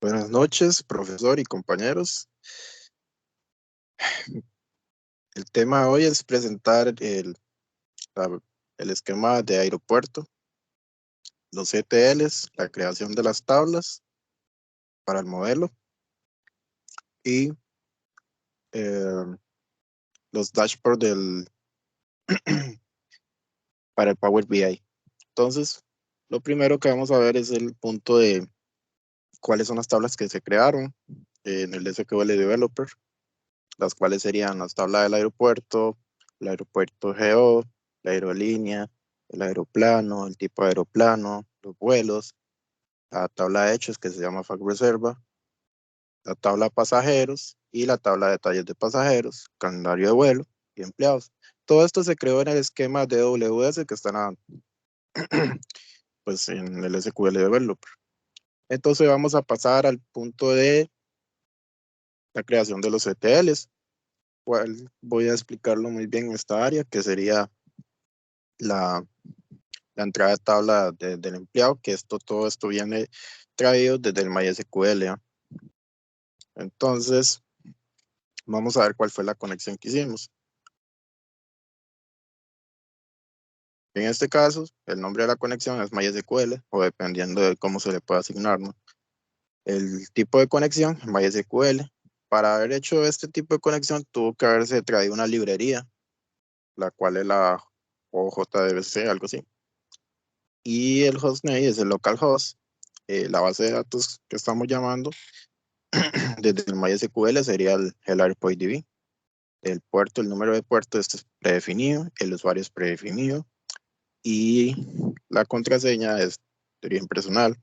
Buenas noches, profesor y compañeros. El tema de hoy es presentar la- el esquema de aeropuerto, los ETLs, la creación de las tablas para el modelo y eh, los dashboards para el Power BI. Entonces, lo primero que vamos a ver es el punto de cuáles son las tablas que se crearon en el SQL Developer, las cuales serían las tablas del aeropuerto, el aeropuerto GO, la aerolínea, el aeroplano, el tipo de aeroplano, los vuelos, la tabla de hechos que se llama Fact Reserva, la tabla de pasajeros y la tabla de detalles de pasajeros, calendario de vuelo y empleados. Todo esto se creó en el esquema de AWS que está pues, en el SQL Developer. Entonces vamos a pasar al punto de la creación de los ETLs, cual voy a explicarlo muy bien en esta área, que sería la, la entrada de tabla del empleado, que todo esto viene traído desde el MySQL. ¿Ah? Entonces, vamos a ver cuál fue la conexión que hicimos. En este caso, el nombre de la conexión es MySQL, o dependiendo de cómo se le pueda asignar, ¿no? El tipo de conexión, MySQL. Para haber hecho este tipo de conexión, tuvo que haberse traído una librería, la cual es la OJDBC, algo así. Y el hostname es el localhost. La base de datos que estamos llamando desde el MySQL sería el AirPoint DB. El puerto, el número de puerto, este es predefinido, el usuario es predefinido y la contraseña es de origen personal.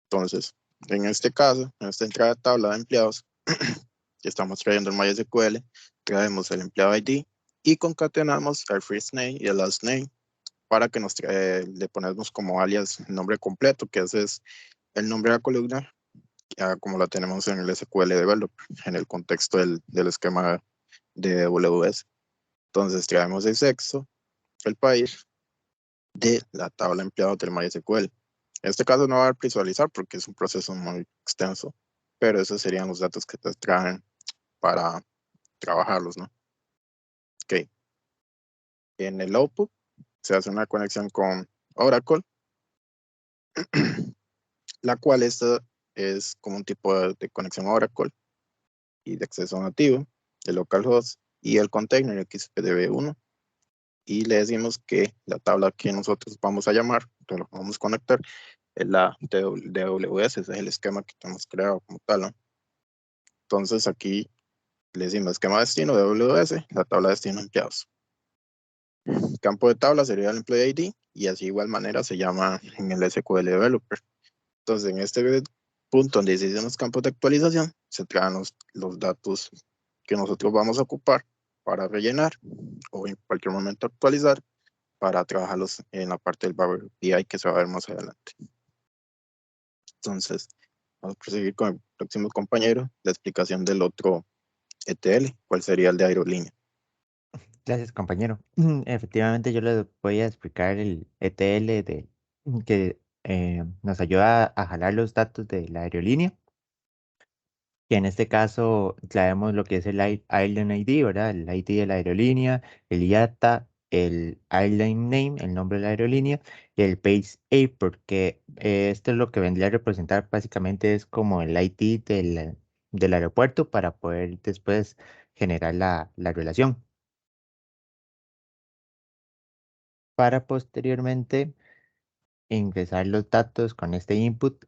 Entonces, en este caso, en esta entrada de tabla de empleados, que estamos trayendo el MySQL, traemos el empleado ID y concatenamos el first name y el last name para que le ponemos como alias el nombre completo, que ese es el nombre de la columna, ya como la tenemos en el SQL Developer, en el contexto del esquema de AWS. Entonces traemos el sexo, el país de la tabla de empleados del MySQL. En este caso no va a visualizar porque es un proceso muy extenso, pero esos serían los datos que te traen para trabajarlos, ¿no? Ok. En el output se hace una conexión con Oracle, la cual esta es como un tipo de conexión Oracle y de acceso nativo, el localhost y el container XPDB1. Y le decimos que la tabla que nosotros vamos a llamar, que lo vamos a conectar, es la de AWS, ese es el esquema que tenemos creado como tal, ¿no? Entonces aquí le decimos esquema destino de AWS, la tabla de destino empleados. Campo de tabla sería el employee ID y así igual manera se llama en el SQL Developer. Entonces en este punto donde dicen los campos de actualización, se traen los datos que nosotros vamos a ocupar para rellenar o en cualquier momento actualizar para trabajarlos en la parte del Power BI que se va a ver más adelante. Entonces, vamos a proseguir con el próximo compañero, la explicación del otro ETL, cuál sería el de aerolínea. Gracias, compañero. Efectivamente, yo les voy a explicar el ETL que nos ayuda a jalar los datos de la aerolínea. Y en este caso, traemos lo que es el Airline ID, ¿verdad? El ID de la aerolínea, el IATA, el Airline Name, el nombre de la aerolínea, y el Base Airport, que esto es lo que vendría a representar básicamente es como el ID del aeropuerto para poder después generar la relación. Para posteriormente ingresar los datos con este input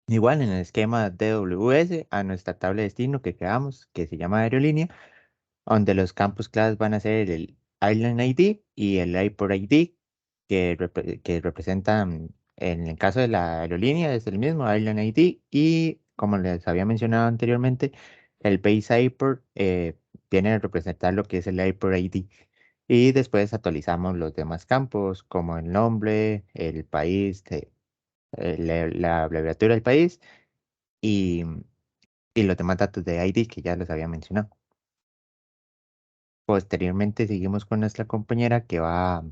igual en el esquema DWS a nuestra tabla de destino que creamos, que se llama aerolínea, donde los campos claves van a ser el Island ID y el Airport ID, que representan, en el caso de la aerolínea, es el mismo Island ID y como les había mencionado anteriormente, el Base Airport viene a representar lo que es el Airport ID. Y después actualizamos los demás campos, como el nombre, el país, la abreviatura del país y, y los demás datos de ID que ya les había mencionado. Posteriormente seguimos con nuestra compañera que va a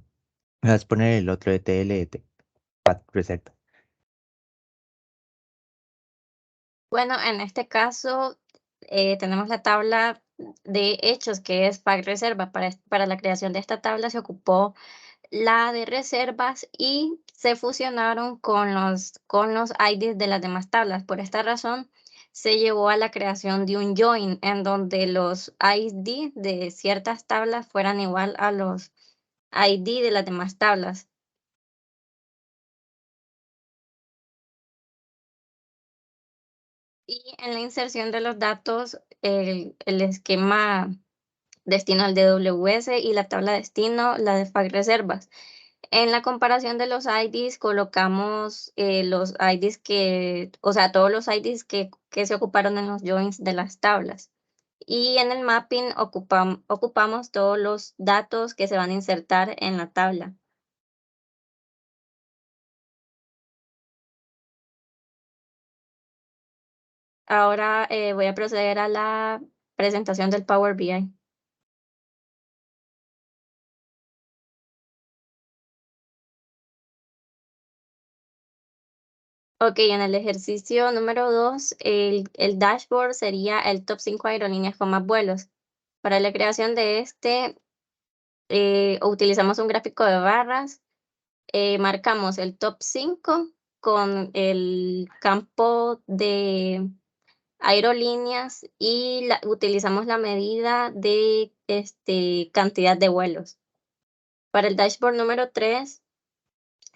exponer el otro ETL de Path Reset. Bueno, en este caso tenemos la tabla de hechos, que es pack reserva. Para la creación de esta tabla se ocupó la de reservas y se fusionaron con los IDs de las demás tablas. Por esta razón, se llevó a la creación de un join en donde los ID de ciertas tablas fueran igual a los ID de las demás tablas. Y en la inserción de los datos, el esquema destino al DWS y la tabla destino, la de FAC reservas. En la comparación de los IDs colocamos los IDs o sea, todos los IDs que se ocuparon en los joins de las tablas. Y en el mapping ocupamos todos los datos que se van a insertar en la tabla. Ahora voy a proceder a la presentación del Power BI. Ok, en el ejercicio número 2, el dashboard sería el top 5 aerolíneas con más vuelos. Para la creación de este, utilizamos un gráfico de barras, marcamos el top 5 con el campo de aerolíneas y utilizamos la medida de cantidad de vuelos. Para el dashboard número 3,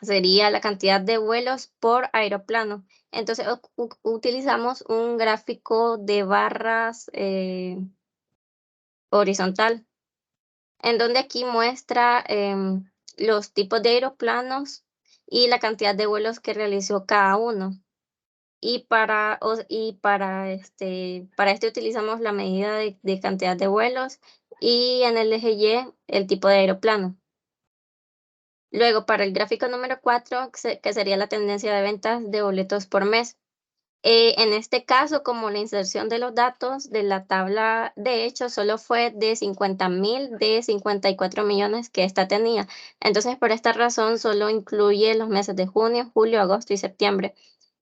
sería la cantidad de vuelos por aeroplano. Entonces utilizamos un gráfico de barras horizontal, en donde aquí muestra los tipos de aeroplanos y la cantidad de vuelos que realizó cada uno. Y para este utilizamos la medida de cantidad de vuelos y en el eje Y el tipo de aeroplano. Luego, para el gráfico número 4, que sería la tendencia de ventas de boletos por mes. En este caso, como la inserción de los datos de la tabla de hechos solo fue de 50.000 de 54 millones que esta tenía. Entonces, por esta razón, solo incluye los meses de junio, julio, agosto y septiembre.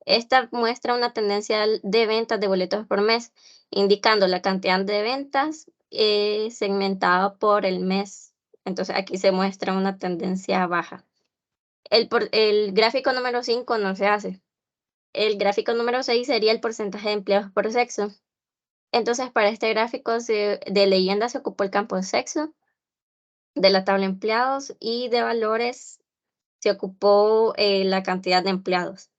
Esta muestra una tendencia de ventas de boletos por mes, indicando la cantidad de ventas segmentada por el mes. Entonces, aquí se muestra una tendencia baja. El gráfico número 5 no se hace. El gráfico número 6 sería el porcentaje de empleados por sexo. Entonces, para este gráfico de leyenda se ocupó el campo de sexo, de la tabla de empleados y de valores se ocupó la cantidad de empleados.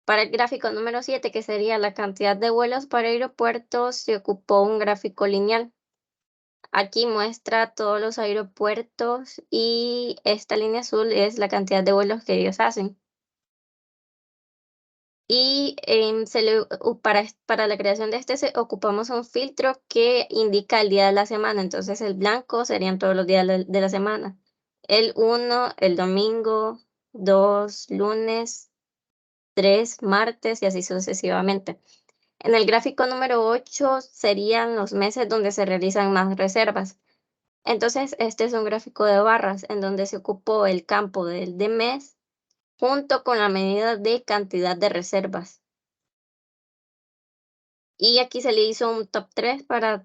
Para el gráfico número 7, que sería la cantidad de vuelos para aeropuertos, se ocupó un gráfico lineal. Aquí muestra todos los aeropuertos y esta línea azul es la cantidad de vuelos que ellos hacen. Y para la creación de este ocupamos un filtro que indica el día de la semana. Entonces el blanco serían todos los días de la semana. El 1, el domingo, 2, lunes, 3, martes y así sucesivamente. En el gráfico número 8 serían los meses donde se realizan más reservas. Entonces este es un gráfico de barras en donde se ocupó el campo del de mes junto con la medida de cantidad de reservas. Y aquí se le hizo un top 3 para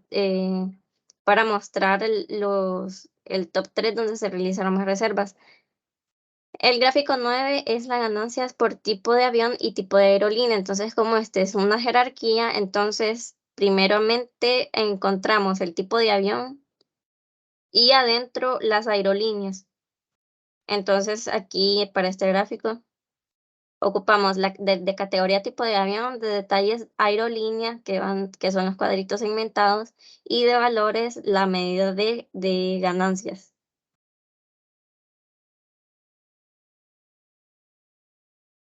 mostrar el top 3 donde se realizaron más reservas. El gráfico 9 es las ganancias por tipo de avión y tipo de aerolínea. Entonces, como este es una jerarquía, entonces primeramente encontramos el tipo de avión y adentro las aerolíneas. Entonces, aquí para este gráfico ocupamos de categoría tipo de avión, de detalles aerolínea, que son los cuadritos segmentados, y de valores la medida de ganancias.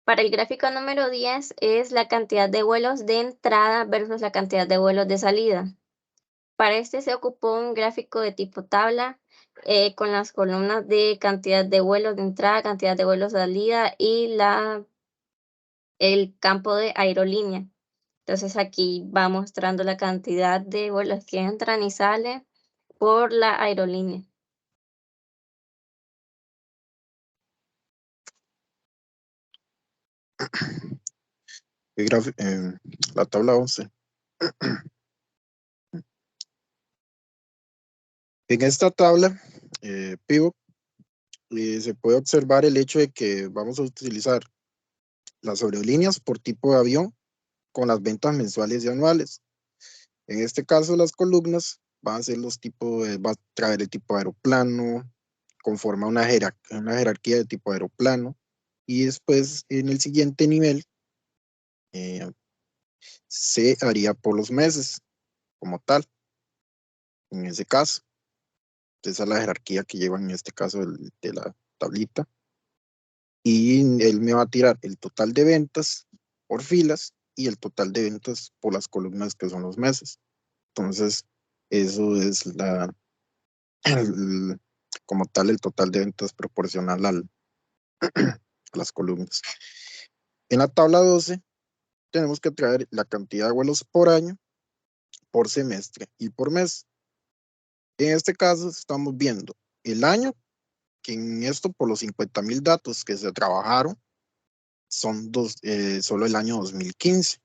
Para el gráfico número 10 es la cantidad de vuelos de entrada versus la cantidad de vuelos de salida. Para este se ocupó un gráfico de tipo tabla con las columnas de cantidad de vuelos de entrada, cantidad de vuelos de salida y el campo de aerolínea. Entonces aquí va mostrando la cantidad de vuelos que entran y salen por la aerolínea. La tabla 11. En esta tabla pivot se puede observar el hecho de que vamos a utilizar las aerolíneas por tipo de avión con las ventas mensuales y anuales. En este caso, las columnas van a ser va a traer el tipo de aeroplano, conforma una jerarquía de tipo de aeroplano, y después en el siguiente nivel se haría por los meses como tal, en ese caso. Esa es la jerarquía que lleva en este caso de la tablita. Y él me va a tirar el total de ventas por filas y el total de ventas por las columnas, que son los meses. Entonces, eso es como tal el total de ventas proporcional a las columnas. En la tabla 12 tenemos que traer la cantidad de vuelos por año, por semestre y por mes. En este caso estamos viendo el año, que en esto por los 50,000 datos que se trabajaron, son solo el año 2015.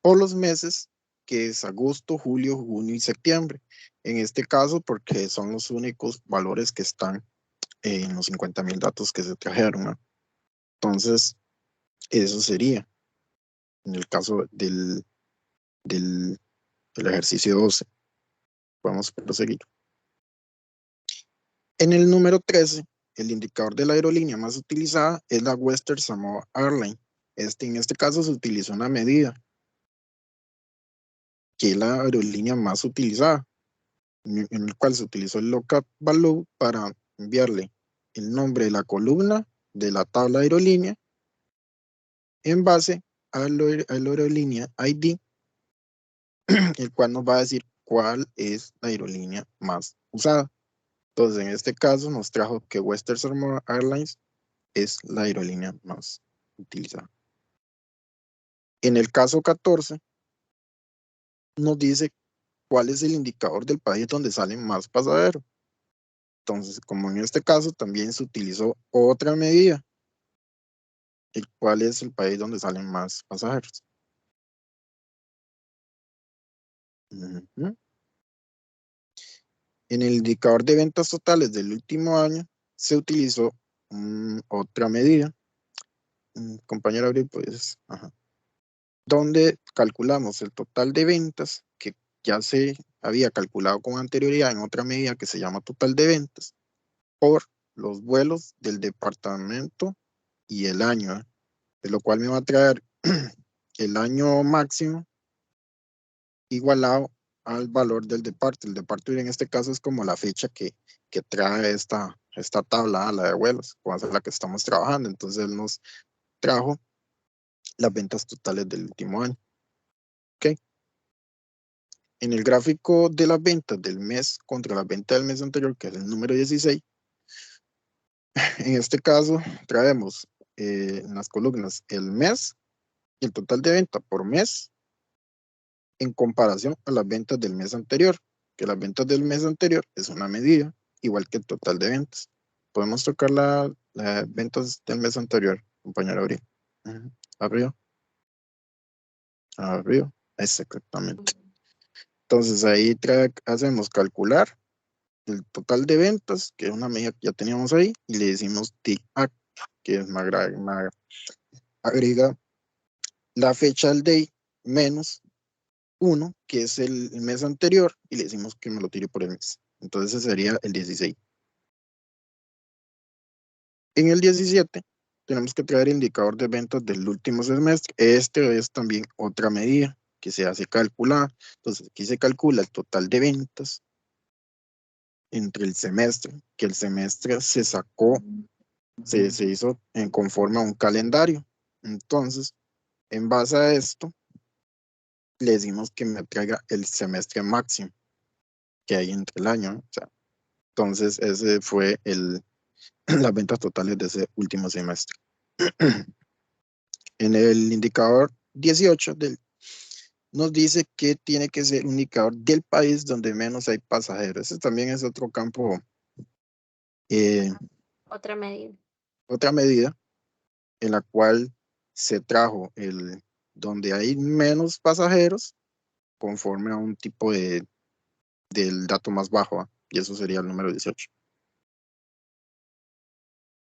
Por los meses, que es agosto, julio, junio y septiembre. En este caso, porque son los únicos valores que están en los 50,000 datos que se trajeron, ¿no? Entonces, eso sería en el caso del ejercicio 12. Podemos proseguir. En el número 13, el indicador de la aerolínea más utilizada es la Western Samoa Airlines. En este caso se utilizó una medida, que es la aerolínea más utilizada, en el cual se utilizó el lookup value para enviarle el nombre de la columna de la tabla aerolínea en base a la aerolínea ID, el cual nos va a decir cuál es la aerolínea más usada. Entonces, en este caso nos trajo que Western Samoa Airlines es la aerolínea más utilizada. En el caso 14, nos dice cuál es el indicador del país donde salen más pasajeros. Entonces, como en este caso también se utilizó otra medida, el cual es el país donde salen más pasajeros. En el indicador de ventas totales del último año se utilizó otra medida. Compañero Abril, pues, donde calculamos el total de ventas que ya se había calculado con anterioridad en otra medida que se llama total de ventas por los vuelos del departamento y el año, de lo cual me va a traer el año máximo igualado al valor del departure. El departure en este caso es como la fecha que trae esta tabla, la de vuelos, con la que estamos trabajando. Entonces él nos trajo las ventas totales del último año. ¿Ok? En el gráfico de las ventas del mes contra las ventas del mes anterior, que es el número 16, en este caso traemos en las columnas el mes y el total de venta por mes en comparación a las ventas del mes anterior, que las ventas del mes anterior es una medida igual que el total de ventas. Podemos tocar las ventas del mes anterior, compañero Abril. Arriba. Arriba. Exactamente. Entonces ahí hacemos calcular el total de ventas, que es una medida que ya teníamos ahí, y le decimos TIC-AC, que es agrega la fecha del day menos 1, que es el mes anterior, y le decimos que me lo tire por el mes. Entonces ese sería el 16. En el 17 tenemos que traer el indicador de ventas del último semestre. Este es también otra medida que se hace calcular. Entonces aquí se calcula el total de ventas entre el semestre, que el semestre se sacó, se hizo conforme a un calendario. Entonces, en base a esto, le decimos que me traiga el semestre máximo que hay entre el año, ¿no? O sea, entonces, ese fue las ventas totales de ese último semestre. En el indicador 18 nos dice que tiene que ser un indicador del país donde menos hay pasajeros. Ese también es otro campo, Otra medida. otra medida en la cual se trajo donde hay menos pasajeros conforme a un tipo del dato más bajo, ¿va? Y eso sería el número 18.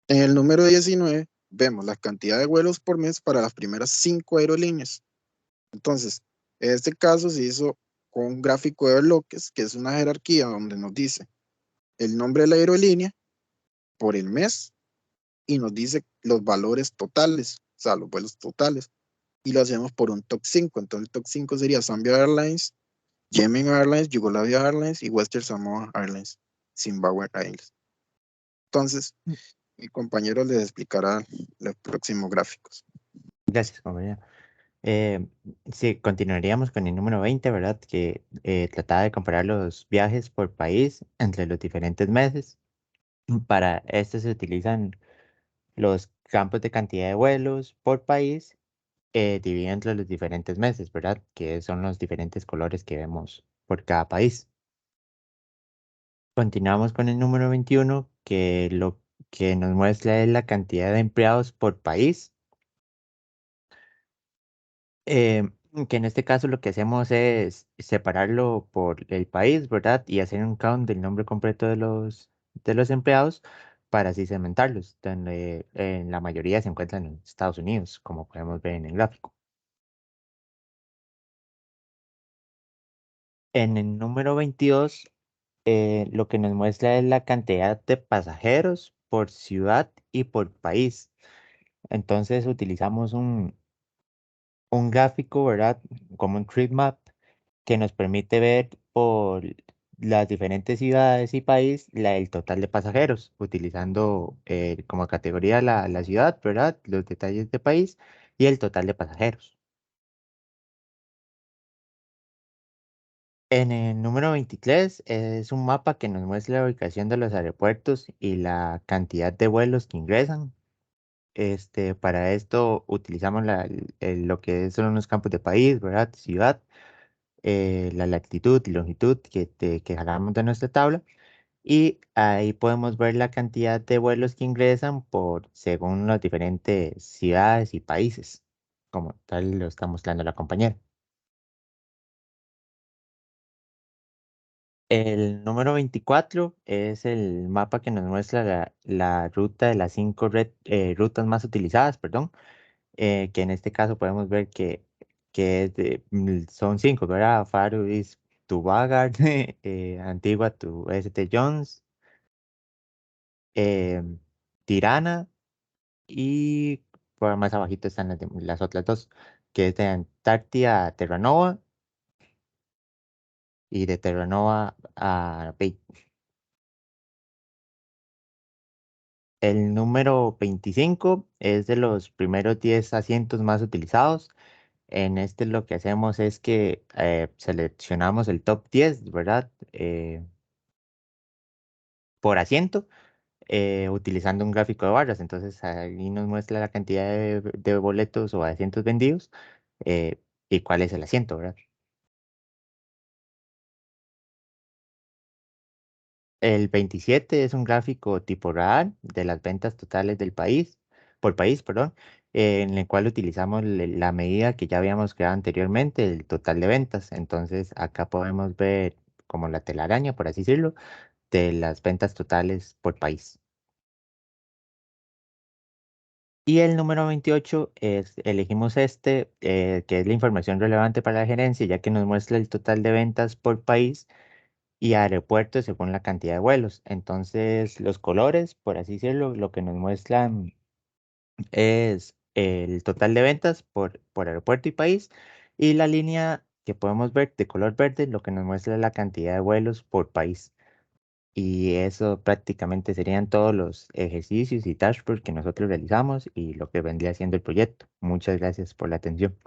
En el número 19 vemos la cantidad de vuelos por mes para las primeras 5 aerolíneas. Entonces, en este caso se hizo con un gráfico de bloques, que es una jerarquía donde nos dice el nombre de la aerolínea por el mes y nos dice los valores totales, o sea, los vuelos totales. Y lo hacemos por un top 5. Entonces, el top 5 sería Zambia Airlines, Yemen Airlines, Yugoslavia Airlines y Western Samoa Airlines, Zimbabwe Airlines. Entonces, mi compañero les explicará los próximos gráficos. Gracias, compañero. Sí, continuaríamos con el número 20, ¿verdad? Que trataba de comparar los viajes por país entre los diferentes meses. Para esto se utilizan los campos de cantidad de vuelos por país dividido entre los diferentes meses, ¿verdad? Que son los diferentes colores que vemos por cada país. Continuamos con el número 21, que lo que nos muestra es la cantidad de empleados por país. eh, que en este caso lo que hacemos es separarlo por el país, ¿verdad? Y hacer un count del nombre completo de los empleados para así segmentarlos, donde en la mayoría se encuentran en Estados Unidos, como podemos ver en el gráfico. En el número 22, lo que nos muestra es la cantidad de pasajeros por ciudad y por país. Entonces utilizamos un gráfico, ¿verdad? Como un trip map que nos permite ver por las diferentes ciudades y país el total de pasajeros, utilizando como categoría la ciudad, ¿verdad? Los detalles de país y el total de pasajeros. En el número 23 es un mapa que nos muestra la ubicación de los aeropuertos y la cantidad de vuelos que ingresan. Para esto utilizamos lo que son los campos de país, ¿verdad? Ciudad, la latitud y longitud que jalamos de nuestra tabla. Y ahí podemos ver la cantidad de vuelos que ingresan según las diferentes ciudades y países, como tal lo está mostrando la compañera. El número 24 es el mapa que nos muestra la ruta de las 5 rutas más utilizadas, perdón, que en este caso podemos ver son 5, ¿verdad? Faro is to Bagard, Antigua to St. John's, eh, Tirana y por más abajito están las otras dos, que es de Antártida a Terranova y de Terranova a Bait. El número 25 es de los primeros 10 asientos más utilizados. En este lo que hacemos es que seleccionamos el top 10, ¿verdad? Por asiento, utilizando un gráfico de barras. Entonces ahí nos muestra la cantidad de boletos o asientos vendidos y cuál es el asiento, ¿verdad? El 27 es un gráfico tipo RAR de las ventas totales del país, por país, perdón, en el cual utilizamos la medida que ya habíamos creado anteriormente, el total de ventas. Entonces, acá podemos ver como la telaraña, por así decirlo, de las ventas totales por país. Y el número 28 elegimos que es la información relevante para la gerencia, ya que nos muestra el total de ventas por país y aeropuertos según la cantidad de vuelos. Entonces, los colores, por así decirlo, lo que nos muestran es el total de ventas por aeropuerto y país, y la línea que podemos ver de color verde, lo que nos muestra es la cantidad de vuelos por país. Y eso prácticamente serían todos los ejercicios y dashboards que nosotros realizamos y lo que vendría siendo el proyecto. Muchas gracias por la atención.